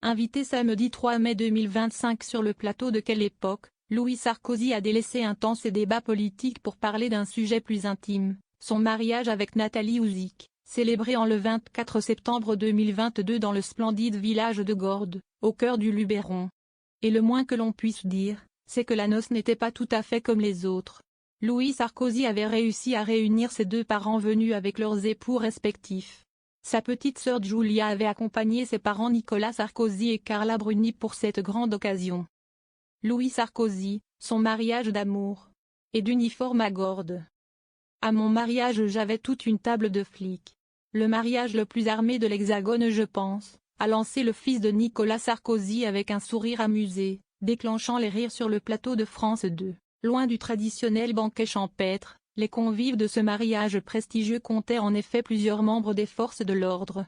Invité samedi 3 mai 2025 sur le plateau de Quelle époque, Louis Sarkozy a délaissé un temps ses débats politiques pour parler d'un sujet plus intime, son mariage avec Nathalie Houzik, célébré en le 24 septembre 2022 dans le splendide village de Gordes, au cœur du Luberon. Et le moins que l'on puisse dire, c'est que la noce n'était pas tout à fait comme les autres. Louis Sarkozy avait réussi à réunir ses deux parents venus avec leurs époux respectifs. Sa petite sœur Giulia avait accompagné ses parents Nicolas Sarkozy et Carla Bruni pour cette grande occasion. Louis Sarkozy, son mariage d'amour. Et d'uniforme à Gordes. À mon mariage j'avais toute une table de flics. Le mariage le plus armé de l'Hexagone je pense, a lancé le fils de Nicolas Sarkozy avec un sourire amusé, déclenchant les rires sur le plateau de France 2. Loin du traditionnel banquet champêtre, les convives de ce mariage prestigieux comptaient en effet plusieurs membres des forces de l'ordre.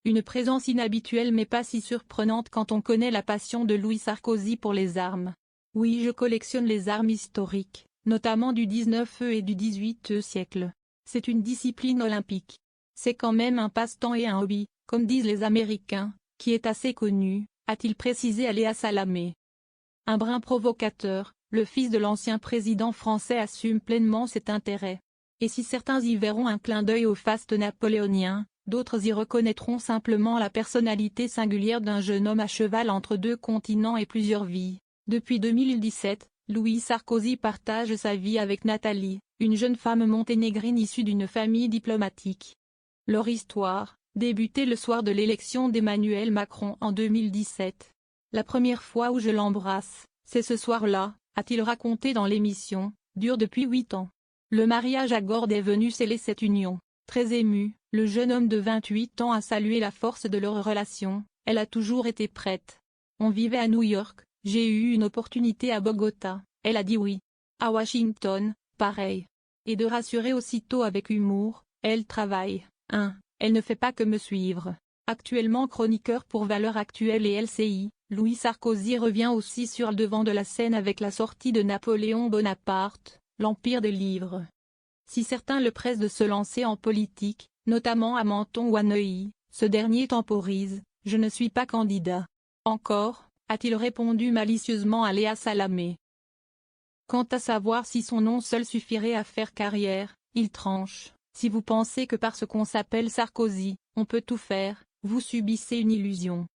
Une présence inhabituelle mais pas si surprenante quand on connaît la passion de Louis Sarkozy pour les armes. Oui, je collectionne les armes historiques, notamment du 19e et du 18e siècle. C'est une discipline olympique. C'est quand même un passe-temps et un hobby, comme disent les Américains, qui est assez connu, a-t-il précisé à Léa Salamé. Un brin provocateur, le fils de l'ancien président français assume pleinement cet intérêt. Et si certains y verront un clin d'œil au faste napoléonien, d'autres y reconnaîtront simplement la personnalité singulière d'un jeune homme à cheval entre deux continents et plusieurs vies. Depuis 2017, Louis Sarkozy partage sa vie avec Nathalie, une jeune femme monténégrine issue d'une famille diplomatique. Leur histoire, débutée le soir de l'élection d'Emmanuel Macron en 2017. La première fois où je l'embrasse, c'est ce soir-là, a-t-il raconté dans l'émission, dure depuis 8 ans. Le mariage à Gordes est venu sceller cette union. Très ému, le jeune homme de 28 ans a salué la force de leur relation, elle a toujours été prête. On vivait à New York, j'ai eu une opportunité à Bogota, elle a dit oui. À Washington, pareil. Et de rassurer aussitôt avec humour, elle travaille, elle ne fait pas que me suivre. Actuellement chroniqueur pour Valeurs Actuelles et LCI, Louis Sarkozy revient aussi sur le devant de la scène avec la sortie de Napoléon Bonaparte, l'Empire des livres. Si certains le pressent de se lancer en politique, notamment à Menton ou à Neuilly, ce dernier temporise, « Je ne suis pas candidat. » Encore, a-t-il répondu malicieusement à Léa Salamé. Quant à savoir si son nom seul suffirait à faire carrière, il tranche. Si vous pensez que parce qu'on s'appelle Sarkozy, on peut tout faire, vous subissez une illusion.